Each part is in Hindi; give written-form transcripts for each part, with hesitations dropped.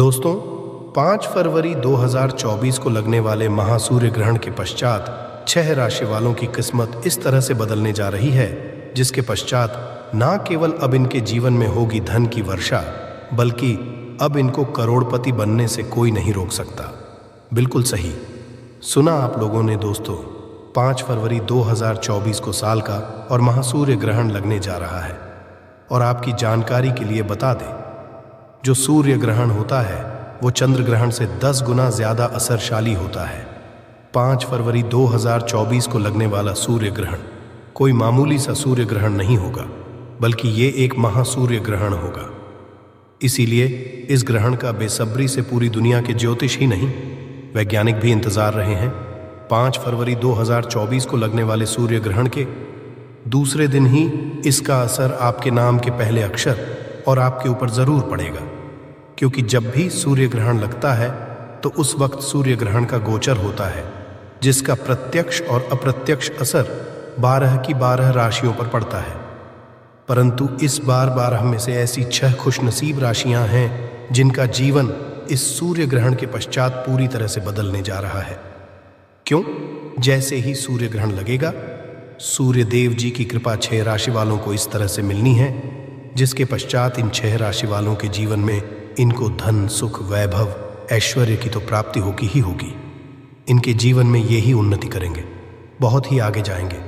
दोस्तों, 5 फरवरी 2024 को लगने वाले महासूर्य ग्रहण के पश्चात 6 राशि वालों की किस्मत इस तरह से बदलने जा रही है, जिसके पश्चात ना केवल अब इनके जीवन में होगी धन की वर्षा, बल्कि अब इनको करोड़पति बनने से कोई नहीं रोक सकता। बिल्कुल सही सुना आप लोगों ने दोस्तों। 5 फरवरी 2024 को साल का और महासूर्य ग्रहण लगने जा रहा है। और आपकी जानकारी के लिए बता दें, जो सूर्य ग्रहण होता है वो चंद्र ग्रहण से 10 गुना ज्यादा असरशाली होता है। 5 फरवरी 2024 को लगने वाला सूर्य ग्रहण कोई मामूली सा सूर्य ग्रहण नहीं होगा, बल्कि ये एक महासूर्य ग्रहण होगा। इसीलिए इस ग्रहण का बेसब्री से पूरी दुनिया के ज्योतिष ही नहीं, वैज्ञानिक भी इंतजार रहे हैं। 5 फरवरी 2024 को लगने वाले सूर्य ग्रहण के दूसरे दिन ही इसका असर आपके नाम के पहले अक्षर और आपके ऊपर जरूर पड़ेगा, क्योंकि जब भी सूर्य ग्रहण लगता है तो उस वक्त सूर्य ग्रहण का गोचर होता है, जिसका प्रत्यक्ष और अप्रत्यक्ष असर 12 की 12 राशियों पर पड़ता है। परंतु इस बार 12 में से ऐसी 6 खुशनसीब राशियां हैं जिनका जीवन इस सूर्य ग्रहण के पश्चात पूरी तरह से बदलने जा रहा है। क्यों? जैसे ही सूर्य ग्रहण लगेगा, सूर्य देव जी की कृपा 6 राशि वालों को इस तरह से मिलनी है, जिसके पश्चात इन 6 राशि वालों के जीवन में इनको धन, सुख, वैभव, ऐश्वर्य की तो प्राप्ति होगी ही होगी। इनके जीवन में ये ही उन्नति करेंगे, बहुत ही आगे जाएंगे।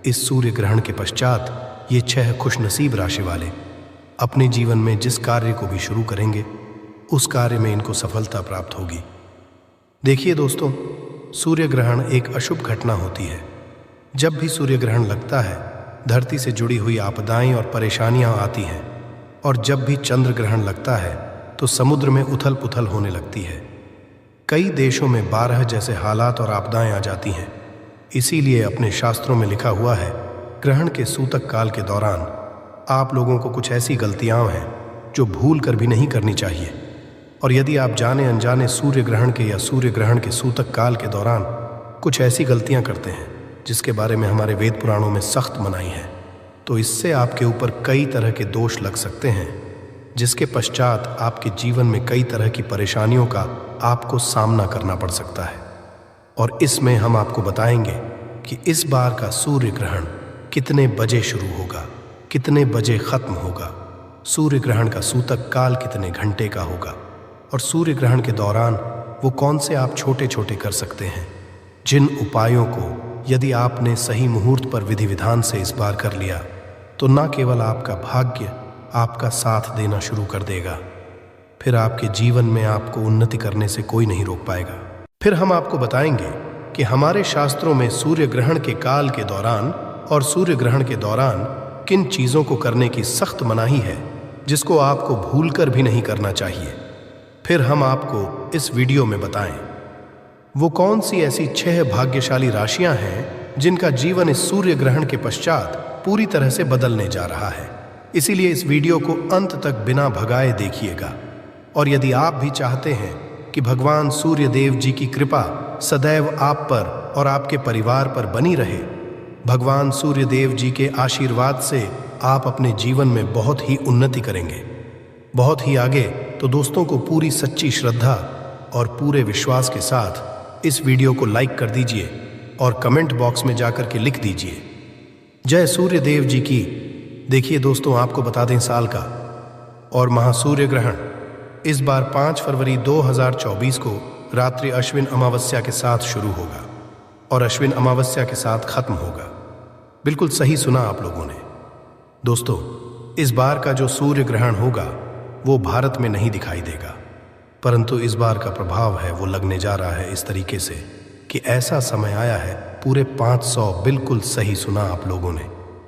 इस सूर्य ग्रहण के पश्चात ये 6 खुशनसीब राशि वाले अपने जीवन में जिस कार्य को भी शुरू करेंगे, उस कार्य में इनको सफलता प्राप्त होगी। देखिए दोस्तों, सूर्य ग्रहण एक अशुभ घटना होती है। जब भी सूर्य ग्रहण लगता है, धरती से जुड़ी हुई आपदाएं और परेशानियां आती हैं, और जब भी चंद्र ग्रहण लगता है तो समुद्र में उथल पुथल होने लगती है। कई देशों में 12 जैसे हालात और आपदाएं आ जाती हैं। इसीलिए अपने शास्त्रों में लिखा हुआ है, ग्रहण के सूतक काल के दौरान आप लोगों को कुछ ऐसी गलतियां हैं जो भूल कर भी नहीं करनी चाहिए। और यदि आप जाने अनजाने सूर्य ग्रहण के या सूर्य ग्रहण के सूतक काल के दौरान कुछ ऐसी गलतियां करते हैं जिसके बारे में हमारे वेद पुराणों में सख्त मनाही है, तो इससे आपके ऊपर कई तरह के दोष लग सकते हैं, जिसके पश्चात आपके जीवन में कई तरह की परेशानियों का आपको सामना करना पड़ सकता है। और इसमें हम आपको बताएंगे कि इस बार का सूर्य ग्रहण कितने बजे शुरू होगा, कितने बजे खत्म होगा, सूर्य ग्रहण का सूतक काल कितने घंटे का होगा, और सूर्य ग्रहण के दौरान वो कौन से आप छोटे छोटे कर सकते हैं, जिन उपायों को यदि आपने सही मुहूर्त पर विधि विधान से इस बार कर लिया तो न केवल आपका भाग्य आपका साथ देना शुरू कर देगा, फिर आपके जीवन में आपको उन्नति करने से कोई नहीं रोक पाएगा। फिर हम आपको बताएंगे कि हमारे शास्त्रों में सूर्य ग्रहण के काल के दौरान और सूर्य ग्रहण के दौरान किन चीज़ों को करने की सख्त मनाही है, जिसको आपको भूलकर भी नहीं करना चाहिए। फिर हम आपको इस वीडियो में बताएं वो कौन सी ऐसी 6 भाग्यशाली राशियां हैं जिनका जीवन इस सूर्य ग्रहण के पश्चात पूरी तरह से बदलने जा रहा है। इसीलिए इस वीडियो को अंत तक बिना भगाए देखिएगा। और यदि आप भी चाहते हैं कि भगवान सूर्य देव जी की कृपा सदैव आप पर और आपके परिवार पर बनी रहे, भगवान सूर्य देव जी के आशीर्वाद से आप अपने जीवन में बहुत ही उन्नति करेंगे, बहुत ही आगे, तो दोस्तों को पूरी सच्ची श्रद्धा और पूरे विश्वास के साथ इस वीडियो को लाइक कर दीजिए और कमेंट बॉक्स में जाकर के लिख दीजिए, जय सूर्य देव जी की। देखिए दोस्तों, आपको बता दें, साल का और महासूर्य ग्रहण इस बार 5 फरवरी 2024 को रात्रि अश्विन अमावस्या के साथ शुरू होगा और अश्विन अमावस्या के साथ खत्म होगा। बिल्कुल सही सुना आप लोगों ने। दोस्तों, इस बार का जो सूर्य ग्रहण होगा वो भारत में नहीं दिखाई देगा, परंतु इस बार का प्रभाव है वो लगने जा रहा है इस तरीके से कि ऐसा समय आया है पूरे 500, बिल्कुल सही सुना आप लोगों ने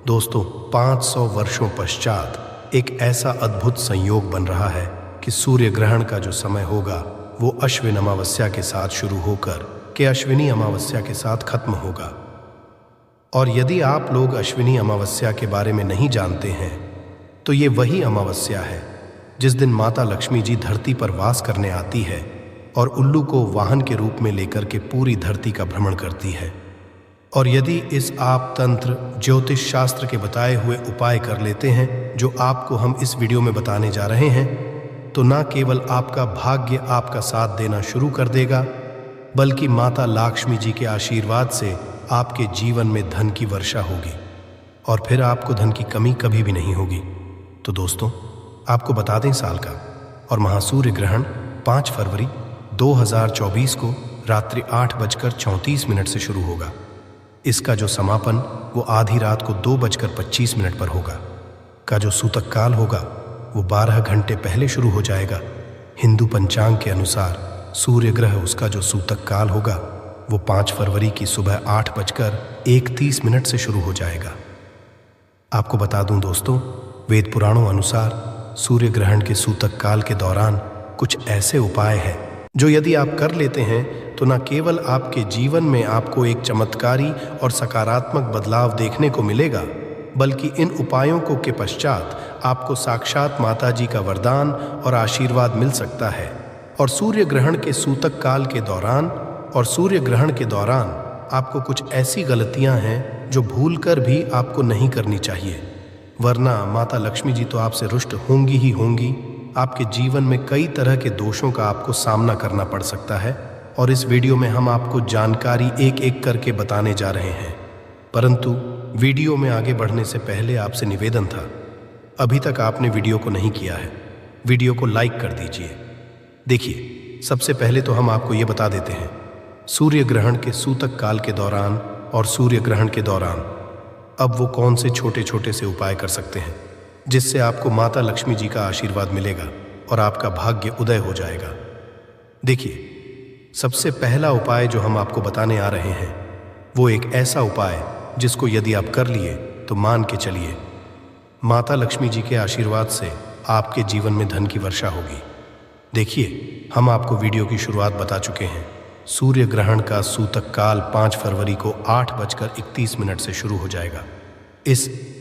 दोस्तों, 500 वर्षों पश्चात एक ऐसा अद्भुत संयोग बन रहा है कि सूर्य ग्रहण का जो समय होगा वो अश्विन अमावस्या के साथ शुरू होकर के अश्विनी अमावस्या के साथ खत्म होगा। और यदि आप लोग अश्विनी अमावस्या के बारे में नहीं जानते हैं, तो ये वही अमावस्या है जिस दिन माता लक्ष्मी जी धरती पर वास करने आती है और उल्लू को वाहन के रूप में लेकर के पूरी धरती का भ्रमण करती है। और यदि इस आप तंत्र ज्योतिष शास्त्र के बताए हुए उपाय कर लेते हैं, जो आपको हम इस वीडियो में बताने जा रहे हैं, तो न केवल आपका भाग्य आपका साथ देना शुरू कर देगा, बल्कि माता लक्ष्मी जी के आशीर्वाद से आपके जीवन में धन की वर्षा होगी और फिर आपको धन की कमी कभी भी नहीं होगी। तो दोस्तों, आपको बता दें साल का और महासूर्य ग्रहण 5 फरवरी 2024 को रात्रि 8:34 से शुरू होगा। इसका जो समापन वो आधी रात को 2:25 पर होगा। का जो सूतक काल होगा वो 12 घंटे पहले शुरू हो जाएगा। हिंदू पंचांग के अनुसार सूर्य ग्रह उसका जो सूतक काल होगा वो 5 फरवरी की सुबह 8:31 से शुरू हो जाएगा। आपको बता दूं दोस्तों, वेद पुराणों अनुसार सूर्य ग्रहण के सूतक काल के दौरान कुछ ऐसे उपाय हैं जो यदि आप कर लेते हैं तो न केवल आपके जीवन में आपको एक चमत्कारी और सकारात्मक बदलाव देखने को मिलेगा, बल्कि इन उपायों को के पश्चात आपको साक्षात माता जी का वरदान और आशीर्वाद मिल सकता है। और सूर्य ग्रहण के सूतक काल के दौरान आपको कुछ ऐसी गलतियां हैं जो भूलकर भी आपको नहीं करनी चाहिए, वरना माता लक्ष्मी जी तो आपसे रुष्ट होंगी ही होंगी। आपके जीवन में कई तरह के दोषों का आपको सामना करना पड़ सकता है और इस वीडियो में हम आपको जानकारी एक एक करके बताने जा रहे हैं। परंतु वीडियो में आगे बढ़ने से पहले आपसे निवेदन था, अभी तक आपने वीडियो को नहीं किया है, वीडियो को लाइक कर दीजिए। देखिए, सबसे पहले तो हम आपको ये बता देते हैं, सूर्य ग्रहण के सूतक काल के दौरान और सूर्य ग्रहण के दौरान अब वो कौन से छोटे छोटे से उपाय कर सकते हैं जिससे आपको माता लक्ष्मी जी का आशीर्वाद मिलेगा और आपका भाग्य उदय हो जाएगा। देखिए, सबसे पहला उपाय जो हम आपको बताने आ रहे हैं वो एक ऐसा उपाय जिसको यदि आप कर लिए तो मान के चलिए माता लक्ष्मी जी के आशीर्वाद से आपके जीवन में धन की वर्षा होगी। देखिए, हम आपको वीडियो की शुरुआत बता चुके हैं। सूर्य ग्रहण का सूतक काल 5 फरवरी को 8:31 से शुरू हो जाएगा।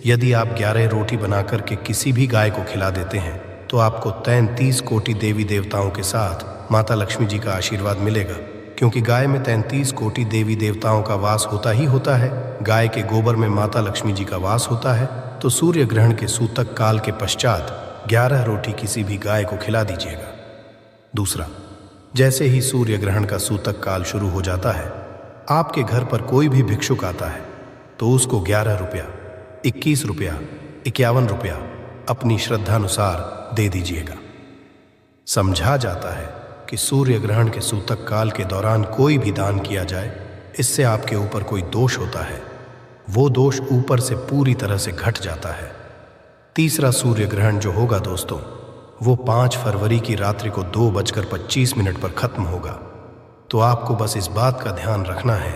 यदि आप 11 रोटी बनाकर के किसी भी गाय को खिला देते हैं तो आपको 33 कोटि देवी देवताओं के साथ माता लक्ष्मी जी का आशीर्वाद मिलेगा, क्योंकि गाय में 33 कोटि देवी देवताओं का वास होता ही होता है। गाय के गोबर में माता लक्ष्मी जी का वास होता है। तो सूर्य ग्रहण के सूतक काल के पश्चात 11 रोटी किसी भी गाय को खिला दीजिएगा। दूसरा, जैसे ही सूर्य ग्रहण का सूतक काल शुरू हो जाता है, आपके घर पर कोई भी भिक्षुक आता है तो उसको 11 रुपया, 21 रुपया, 51 रुपया अपनी श्रद्धानुसार दे दीजिएगा। समझा जाता है कि सूर्य ग्रहण के सूतक काल के दौरान कोई भी दान किया जाए, इससे आपके ऊपर कोई दोष होता है, वो दोष ऊपर से पूरी तरह से घट जाता है। तीसरा सूर्य ग्रहण जो होगा दोस्तों, वो 5 फरवरी की रात्रि को 2:25 पर खत्म होगा। तो आपको बस इस बात का ध्यान रखना है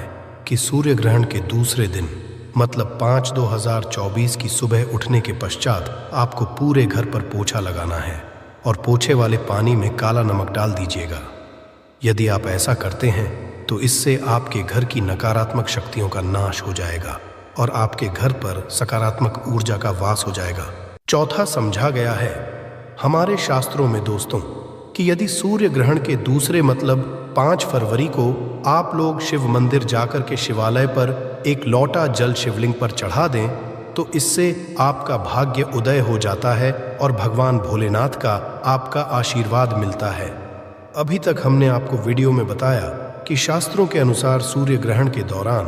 कि सूर्य ग्रहण के दूसरे दिन मतलब 5/2024 की सुबह उठने के पश्चात आपको पूरे घर पर पोछा लगाना है और पोछे वाले पानी में काला नमक डाल दीजिएगा। यदि आप ऐसा करते हैं तो इससे आपके घर की नकारात्मक शक्तियों का नाश हो जाएगा और आपके घर पर सकारात्मक ऊर्जा का वास हो जाएगा। चौथा, समझा गया है हमारे शास्त्रों में दोस्तों कि यदि सूर्य ग्रहण के दूसरे मतलब 5 फरवरी को आप लोग शिव मंदिर जाकर के शिवालय पर एक लोटा जल शिवलिंग पर चढ़ा दें तो इससे आपका भाग्य उदय हो जाता है और भगवान भोलेनाथ का आपका आशीर्वाद मिलता है। अभी तक हमने आपको वीडियो में बताया कि शास्त्रों के अनुसार सूर्य ग्रहण के दौरान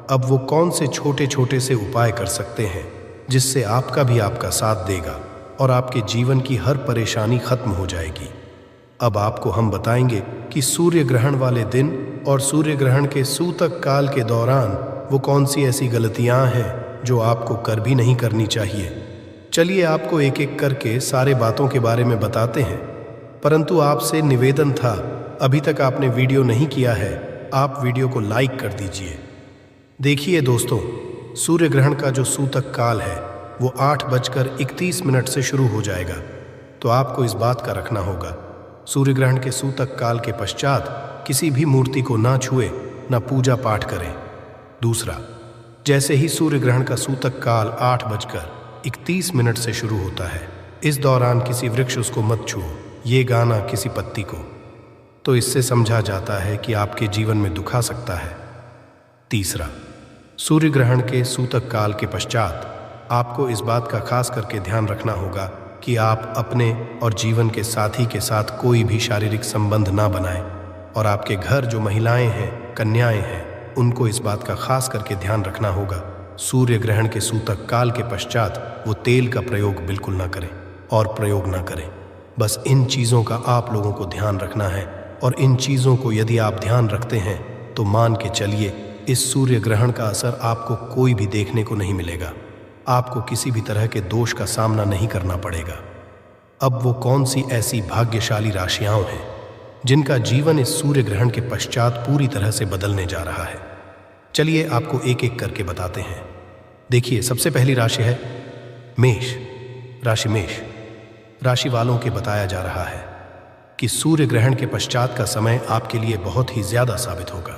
अब वो कौन से छोटे छोटे से उपाय कर सकते हैं जिससे आपका भी आपका साथ देगा और आपके जीवन की हर परेशानी खत्म हो जाएगी। अब आपको हम बताएंगे कि सूर्य ग्रहण वाले दिन और सूर्य ग्रहण के सूतक काल के दौरान वो कौन सी ऐसी गलतियां हैं जो आपको कर भी नहीं करनी चाहिए। चलिए आपको एक एक करके सारे बातों के बारे में बताते हैं, परंतु आपसे निवेदन था, अभी तक आपने वीडियो नहीं किया है, आप वीडियो को लाइक कर दीजिए। देखिए दोस्तों, सूर्य ग्रहण का जो सूतक काल है वो 8:31 से शुरू हो जाएगा। तो आपको इस बात का रखना होगा, सूर्य ग्रहण के सूतक काल के पश्चात किसी भी मूर्ति को ना छुए, ना पूजा पाठ करें। दूसरा, जैसे ही सूर्य ग्रहण का सूतक काल 8:31 से शुरू होता है, इस दौरान किसी वृक्ष उसको मत छुओ, ये गाना किसी पत्ती को, तो इससे समझा जाता है कि आपके जीवन में दुख आ सकता है। तीसरा, सूर्य ग्रहण के सूतक काल के पश्चात आपको इस बात का खास करके ध्यान रखना होगा कि आप अपने और जीवन के साथी के साथ कोई भी शारीरिक संबंध ना बनाएं, और आपके घर जो महिलाएं हैं, कन्याएं हैं, उनको इस बात का खास करके ध्यान रखना होगा, सूर्य ग्रहण के सूतक काल के पश्चात वो तेल का प्रयोग बिल्कुल ना करें और प्रयोग ना करें। बस इन चीज़ों का आप लोगों को ध्यान रखना है, और इन चीज़ों को यदि आप ध्यान रखते हैं तो मान के चलिए इस सूर्य ग्रहण का असर आपको कोई भी देखने को नहीं मिलेगा। आपको किसी भी तरह के दोष का सामना नहीं करना पड़ेगा। अब वो कौन सी ऐसी भाग्यशाली राशियां हैं जिनका जीवन इस सूर्य ग्रहण के पश्चात पूरी तरह से बदलने जा रहा है? चलिए आपको एक एक करके बताते हैं। देखिए, सबसे पहली राशि है मेष राशि। मेष राशि वालों के बताया जा रहा है कि सूर्य ग्रहण के पश्चात का समय आपके लिए बहुत ही ज्यादा साबित होगा।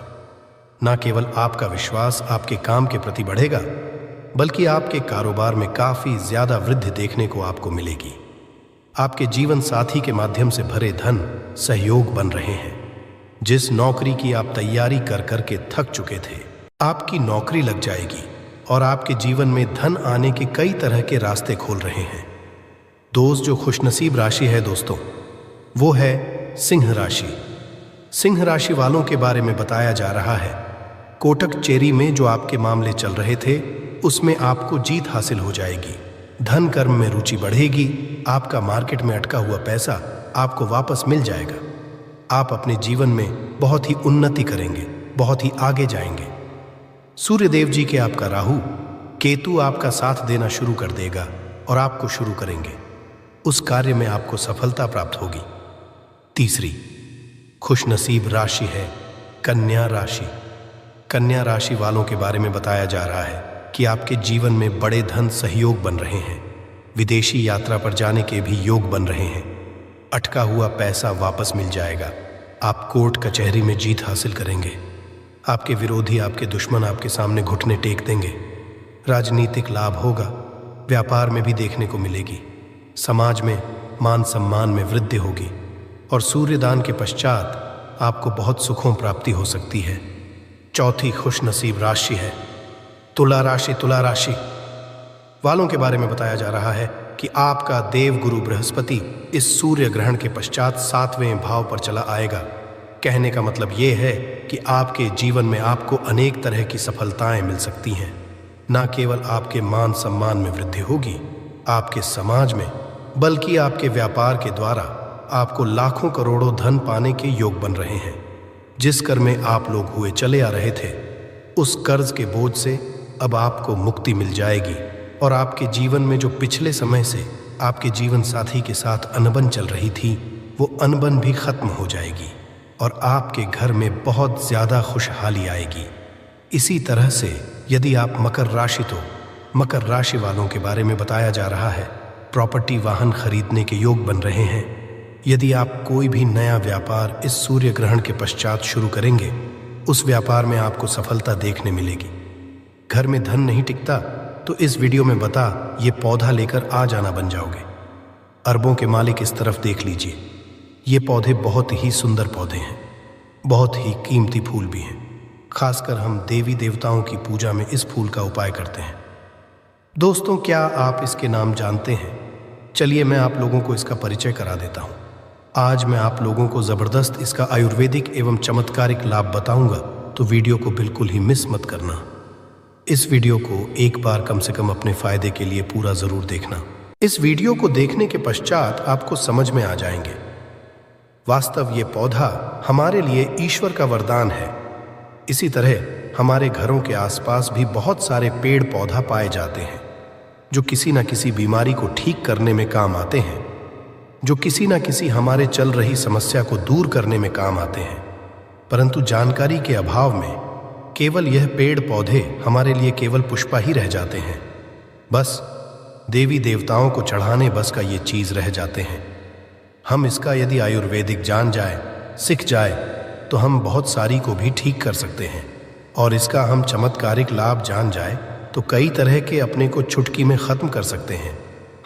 न केवल आपका विश्वास आपके काम के प्रति बढ़ेगा, बल्कि आपके कारोबार में काफी ज्यादा वृद्धि देखने को आपको मिलेगी। आपके जीवन साथी के माध्यम से भरे धन सहयोग बन रहे हैं। जिस नौकरी की आप तैयारी कर करके थक चुके थे, आपकी नौकरी लग जाएगी और आपके जीवन में धन आने के कई तरह के रास्ते खोल रहे हैं। दोस्त, जो खुशनसीब राशि है दोस्तों, वो है सिंह राशि। सिंह राशि वालों के बारे में बताया जा रहा है कोटक चेरी में जो आपके मामले चल रहे थे, उसमें आपको जीत हासिल हो जाएगी। धन कर्म में रुचि बढ़ेगी। आपका मार्केट में अटका हुआ पैसा आपको वापस मिल जाएगा। आप अपने जीवन में बहुत ही उन्नति करेंगे, बहुत ही आगे जाएंगे। सूर्यदेव जी के आपका राहु केतु आपका साथ देना शुरू कर देगा और आपको शुरू करेंगे। उस कार्य में आपको सफलता प्राप्त होगी। तीसरी खुशनसीब राशि है कन्या राशि। कन्या राशि वालों के बारे में बताया जा रहा है कि आपके जीवन में बड़े धन सहयोग बन रहे हैं। विदेशी यात्रा पर जाने के भी योग बन रहे हैं। अटका हुआ पैसा वापस मिल जाएगा। आप कोर्ट कचहरी में जीत हासिल करेंगे। आपके विरोधी, आपके दुश्मन आपके सामने घुटने टेक देंगे। राजनीतिक लाभ होगा। व्यापार में भी देखने को मिलेगी। समाज में मान सम्मान में वृद्धि होगी और सूर्यदान के पश्चात आपको बहुत सुखों प्राप्ति हो सकती है। चौथी खुशनसीब राशि है तुला राशि। तुला राशि वालों के बारे में बताया जा रहा है कि आपका देव गुरु बृहस्पति इस सूर्य ग्रहण के पश्चात 7वें भाव पर चला आएगा। कहने का मतलब ये है कि आपके जीवन में आपको अनेक तरह की सफलताएं मिल सकती हैं। न केवल आपके मान सम्मान में वृद्धि होगी, आपके समाज में, बल्कि आपके व्यापार के द्वारा आपको लाखों करोड़ों धन पाने के योग बन रहे हैं। जिस कर में आप लोग हुए चले आ रहे थे, उस कर्ज के बोझ से अब आपको मुक्ति मिल जाएगी और आपके जीवन में जो पिछले समय से आपके जीवन साथी के साथ अनबन चल रही थी, वो अनबन भी खत्म हो जाएगी और आपके घर में बहुत ज्यादा खुशहाली आएगी। इसी तरह से यदि आप मकर राशि, तो मकर राशि वालों के बारे में बताया जा रहा है प्रॉपर्टी, वाहन खरीदने के योग बन रहे हैं। यदि आप कोई भी नया व्यापार इस सूर्य ग्रहण के पश्चात शुरू करेंगे, उस व्यापार में आपको सफलता देखने मिलेगी। घर में धन नहीं टिकता तो इस वीडियो में बता ये पौधा लेकर आ जाना बन जाओगे। अरबों के मालिक इस तरफ देख लीजिए। ये पौधे बहुत ही सुंदर पौधे हैं, बहुत ही कीमती फूल भी हैं। खासकर हम देवी देवताओं की पूजा में इस फूल का उपाय करते हैं। दोस्तों, क्या आप इसके नाम जानते हैं? चलिए मैं आप लोगों को इसका परिचय करा देता हूँ। आज मैं आप लोगों को ज़बरदस्त इसका आयुर्वेदिक एवं चमत्कारिक लाभ बताऊंगा, तो वीडियो को बिल्कुल ही मिस मत करना। इस वीडियो को एक बार कम से कम अपने फायदे के लिए पूरा ज़रूर देखना। इस वीडियो को देखने के पश्चात आपको समझ में आ जाएंगे, वास्तव ये पौधा हमारे लिए ईश्वर का वरदान है। इसी तरह हमारे घरों के आसपास भी बहुत सारे पेड़ पौधा पाए जाते हैं जो किसी न किसी बीमारी को ठीक करने में काम आते हैं, जो किसी न किसी हमारे चल रही समस्या को दूर करने में काम आते हैं। परंतु जानकारी के अभाव में केवल यह पेड़ पौधे हमारे लिए केवल पुष्पा ही रह जाते हैं। बस देवी देवताओं को चढ़ाने बस का ये चीज़ रह जाते हैं। हम इसका यदि आयुर्वेदिक जान जाए, सीख जाए, तो हम बहुत सारी को भी ठीक कर सकते हैं। और इसका हम चमत्कारिक लाभ जान जाए तो कई तरह के अपने को चुटकी में ख़त्म कर सकते हैं।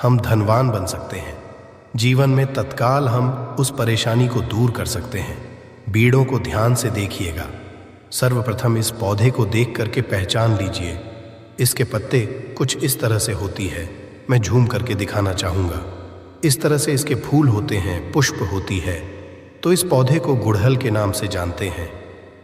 हम धनवान बन सकते हैं। जीवन में तत्काल हम उस परेशानी को दूर कर सकते हैं। बीड़ों को ध्यान से देखिएगा। सर्वप्रथम इस पौधे को देख करके पहचान लीजिए। इसके पत्ते कुछ इस तरह से होती है, मैं झूम करके दिखाना चाहूँगा। इस तरह से इसके फूल होते हैं, पुष्प होती है। तो इस पौधे को गुड़हल के नाम से जानते हैं।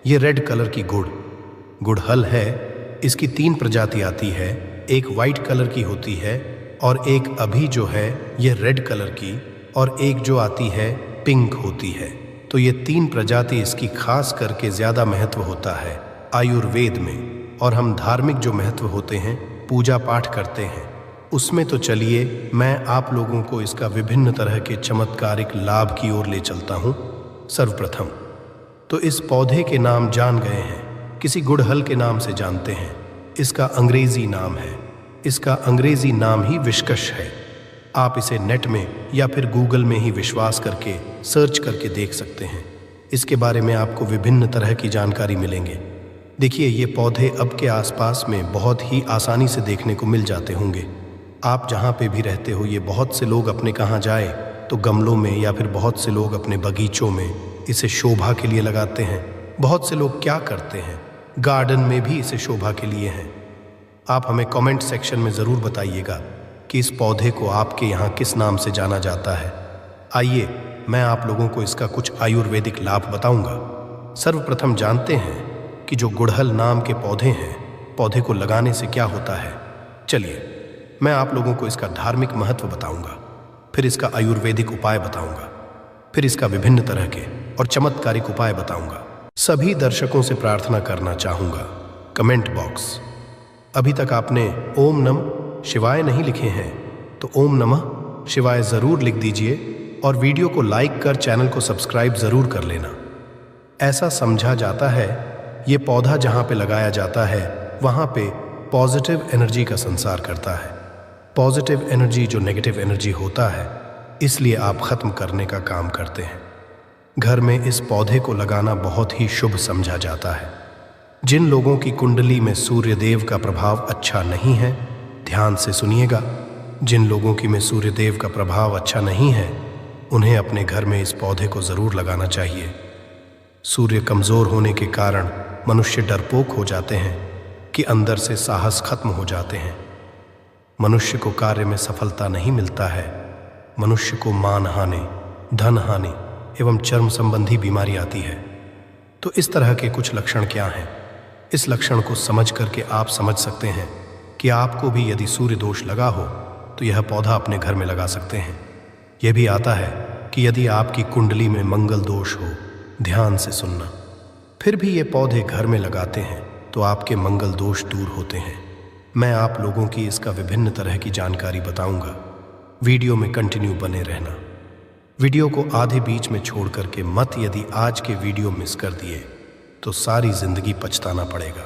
ये रेड कलर की गुड़हल है। इसकी 3 प्रजाति आती है, एक वाइट कलर की होती है और एक अभी जो है ये रेड कलर की, और एक जो आती है पिंक होती है। तो ये 3 प्रजाति इसकी खास करके ज़्यादा महत्व होता है आयुर्वेद में। और हम धार्मिक जो महत्व होते हैं, पूजा पाठ करते हैं, उसमें तो चलिए मैं आप लोगों को इसका विभिन्न तरह के चमत्कारिक लाभ की ओर ले चलता हूँ। सर्वप्रथम तो इस पौधे के नाम जान गए हैं, किसी गुड़हल के नाम से जानते हैं। इसका अंग्रेजी नाम है, इसका अंग्रेजी नाम ही विस्कस है। आप इसे नेट में या फिर गूगल में ही विश्वास करके सर्च करके देख सकते हैं। इसके बारे में आपको विभिन्न तरह की जानकारी मिलेंगे। देखिए, ये पौधे अब के आसपास में बहुत ही आसानी से देखने को मिल जाते होंगे। आप जहाँ पे भी रहते हो, ये बहुत से लोग अपने कहाँ जाए तो गमलों में या फिर बहुत से लोग अपने बगीचों में इसे शोभा के लिए लगाते हैं। बहुत से लोग क्या करते हैं, गार्डन में भी इसे शोभा के लिए हैं। आप हमें कमेंट सेक्शन में ज़रूर बताइएगा कि इस पौधे को आपके यहाँ किस नाम से जाना जाता है। आइए मैं आप लोगों को इसका कुछ आयुर्वेदिक लाभ बताऊंगा। सर्वप्रथम जानते हैं कि जो गुड़हल नाम के पौधे हैं, पौधे को लगाने से क्या होता है। चलिए मैं आप लोगों को इसका धार्मिक महत्व बताऊंगा, फिर इसका आयुर्वेदिक उपाय बताऊंगा, फिर इसका विभिन्न तरह के और चमत्कारिक उपाय बताऊंगा। सभी दर्शकों से प्रार्थना करना चाहूंगा, कमेंट बॉक्स अभी तक आपने ओम नमः शिवाय नहीं लिखे हैं तो ओम नमः शिवाय ज़रूर लिख दीजिए और वीडियो को लाइक कर चैनल को सब्सक्राइब ज़रूर कर लेना। ऐसा समझा जाता है ये पौधा जहाँ पे लगाया जाता है वहाँ पे पॉजिटिव एनर्जी का संचार करता है। पॉजिटिव एनर्जी जो नेगेटिव एनर्जी होता है, इसलिए आप ख़त्म करने का काम करते हैं। घर में इस पौधे को लगाना बहुत ही शुभ समझा जाता है। जिन लोगों की कुंडली में सूर्य देव का प्रभाव अच्छा नहीं है, ध्यान से सुनिएगा, जिन लोगों की में सूर्य देव का प्रभाव अच्छा नहीं है, उन्हें अपने घर में इस पौधे को ज़रूर लगाना चाहिए। सूर्य कमज़ोर होने के कारण मनुष्य डरपोक हो जाते हैं कि अंदर से साहस खत्म हो जाते हैं। मनुष्य को कार्य में सफलता नहीं मिलता है। मनुष्य को मान हानि, धन हानि एवं चर्म संबंधी बीमारी आती है। तो इस तरह के कुछ लक्षण क्या हैं? इस लक्षण को समझ करके आप समझ सकते हैं कि आपको भी यदि सूर्य दोष लगा हो तो यह पौधा अपने घर में लगा सकते हैं। यह भी आता है कि यदि आपकी कुंडली में मंगल दोष हो, ध्यान से सुनना, फिर भी ये पौधे घर में लगाते हैं तो आपके मंगल दोष दूर होते हैं। मैं आप लोगों की इसका विभिन्न तरह की जानकारी बताऊंगा। वीडियो में कंटिन्यू बने रहना। वीडियो को आधे बीच में छोड़ करके मत, यदि आज के वीडियो मिस कर दिए तो सारी जिंदगी पछताना पड़ेगा,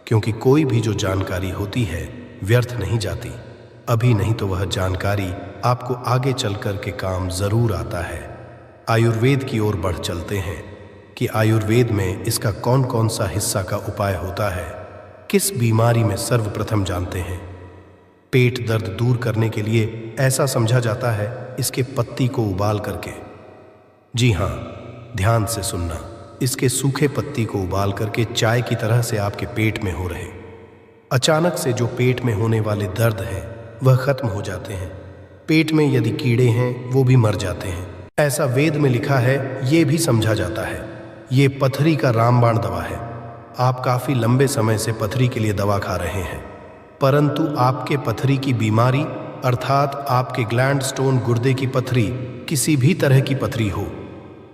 क्योंकि कोई भी जो जानकारी होती है व्यर्थ नहीं जाती। अभी नहीं तो वह जानकारी आपको आगे चल कर के काम ज़रूर आता है। आयुर्वेद की ओर बढ़ चलते हैं कि आयुर्वेद में इसका कौन कौन सा हिस्सा का उपाय होता है। किस बीमारी में सर्वप्रथम जानते हैं? पेट दर्द दूर करने के लिए ऐसा समझा जाता है इसके पत्ती को उबाल करके। जी हाँ, ध्यान से सुनना, इसके सूखे पत्ती को उबाल करके चाय की तरह से आपके पेट में हो रहे अचानक से जो पेट में होने वाले दर्द हैं वह खत्म हो जाते हैं। पेट में यदि कीड़े हैं वो भी मर जाते हैं। ऐसा वेद में लिखा है, ये भी समझा जाता है ये पथरी का रामबाण दवा है। आप काफ़ी लंबे समय से पथरी के लिए दवा खा रहे हैं, परंतु आपके पथरी की बीमारी अर्थात आपके ग्लैंड स्टोन, गुर्दे की पथरी, किसी भी तरह की पथरी हो,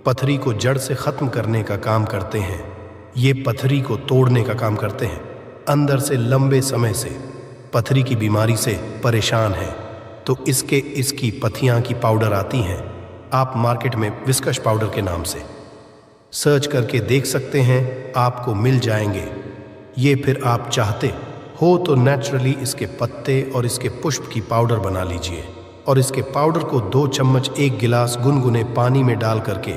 पथरी को जड़ से ख़त्म करने का काम करते हैं। ये पथरी को तोड़ने का काम करते हैं। अंदर से लंबे समय से पथरी की बीमारी से परेशान हैं तो इसकी पथियाँ की पाउडर आती हैं। आप मार्केट में विस्कस पाउडर के नाम से सर्च करके देख सकते हैं, आपको मिल जाएंगे ये। फिर आप चाहते हो तो नेचुरली इसके पत्ते और इसके पुष्प की पाउडर बना लीजिए और इसके पाउडर को 2 चम्मच 1 गिलास गुनगुने पानी में डाल करके,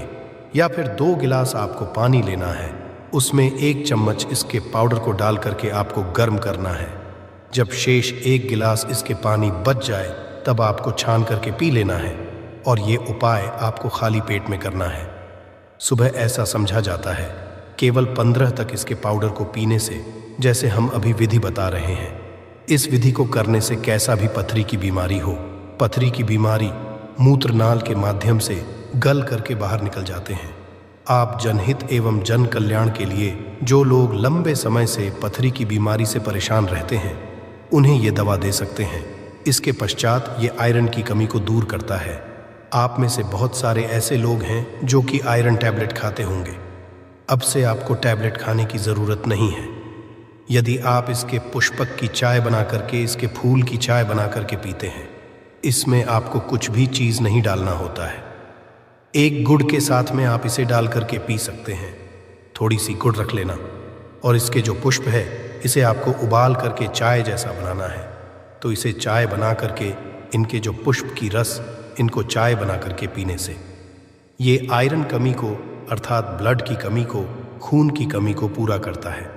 या फिर 2 गिलास आपको पानी लेना है, उसमें 1 चम्मच इसके पाउडर को डाल करके आपको गर्म करना है। जब शेष 1 गिलास इसके पानी बच जाए तब आपको छान करके पी लेना है और ये उपाय आपको खाली पेट में करना है। सुबह ऐसा समझा जाता है केवल 15 तक इसके पाउडर को पीने से, जैसे हम अभी विधि बता रहे हैं, इस विधि को करने से कैसा भी पथरी की बीमारी हो, पथरी की बीमारी मूत्रनाल के माध्यम से गल करके बाहर निकल जाते हैं। आप जनहित एवं जन कल्याण के लिए जो लोग लंबे समय से पथरी की बीमारी से परेशान रहते हैं उन्हें ये दवा दे सकते हैं। इसके पश्चात ये आयरन की कमी को दूर करता है। आप में से बहुत सारे ऐसे लोग हैं जो कि आयरन टैबलेट खाते होंगे। अब से आपको टैबलेट खाने की ज़रूरत नहीं है। यदि आप इसके पुष्पक की चाय बना करके, इसके फूल की चाय बना करके पीते हैं, इसमें आपको कुछ भी चीज़ नहीं डालना होता है। एक गुड़ के साथ में आप इसे डाल करके पी सकते हैं। थोड़ी सी गुड़ रख लेना और इसके जो पुष्प है इसे आपको उबाल करके चाय जैसा बनाना है। तो इसे चाय बना करके इनके जो पुष्प की रस, इनको चाय बना करके पीने से ये आयरन कमी को, अर्थात ब्लड की कमी को, खून की कमी को पूरा करता है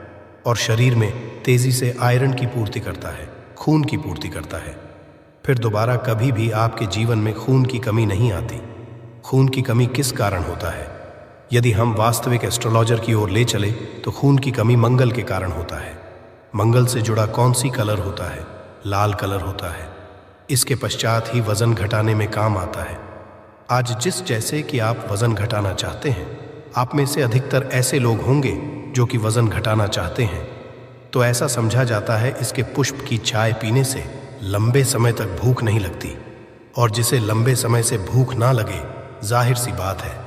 और शरीर में तेज़ी से आयरन की पूर्ति करता है, खून की पूर्ति करता है। फिर दोबारा कभी भी आपके जीवन में खून की कमी नहीं आती। खून की कमी किस कारण होता है? यदि हम वास्तविक एस्ट्रोलॉजर की ओर ले चले तो खून की कमी मंगल के कारण होता है। मंगल से जुड़ा कौन सी कलर होता है? लाल कलर होता है। इसके पश्चात ही वज़न घटाने में काम आता है। आज जिस जैसे कि आप वज़न घटाना चाहते हैं, आप में से अधिकतर ऐसे लोग होंगे जो कि वज़न घटाना चाहते हैं। तो ऐसा समझा जाता है इसके पुष्प की चाय पीने से लंबे समय तक भूख नहीं लगती, और जिसे लंबे समय से भूख ना लगे, जाहिर सी बात है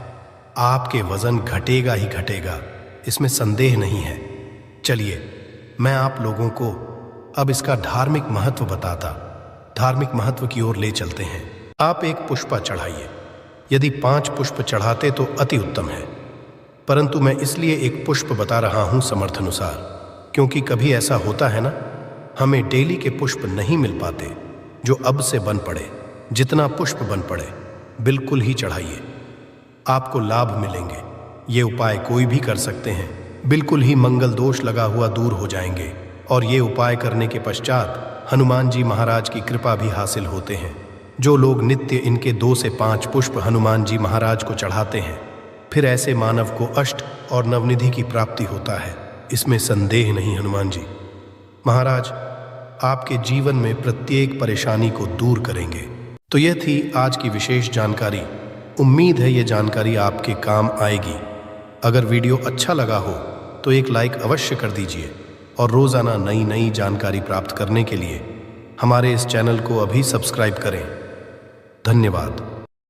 आपके वज़न घटेगा ही घटेगा, इसमें संदेह नहीं है। चलिए मैं आप लोगों को अब इसका धार्मिक महत्व बताता, धार्मिक महत्व की ओर ले चलते हैं। आप एक पुष्पा चढ़ाइए। यदि 5 पुष्प चढ़ाते तो अति उत्तम है, परंतु मैं इसलिए एक पुष्प बता रहा हूँ समर्थानुसार, क्योंकि कभी ऐसा होता है ना, हमें डेली के पुष्प नहीं मिल पाते जो अब से बन पड़े। जितना पुष्प बन पड़े बिल्कुल ही चढ़ाइए, आपको लाभ मिलेंगे। ये उपाय कोई भी कर सकते हैं, बिल्कुल ही मंगल दोष लगा हुआ दूर हो जाएंगे। और ये उपाय करने के पश्चात हनुमान जी महाराज की कृपा भी हासिल होते हैं। जो लोग नित्य इनके 2 से 5 पुष्प हनुमान जी महाराज को चढ़ाते हैं, फिर ऐसे मानव को अष्ट और नवनिधि की प्राप्ति होता है, इसमें संदेह नहीं। हनुमान जी महाराज आपके जीवन में प्रत्येक परेशानी को दूर करेंगे। तो यह थी आज की विशेष जानकारी। उम्मीद है ये जानकारी आपके काम आएगी। अगर वीडियो अच्छा लगा हो तो एक लाइक अवश्य कर दीजिए, और रोज़ाना नई नई जानकारी प्राप्त करने के लिए हमारे इस चैनल को अभी सब्सक्राइब करें। धन्यवाद।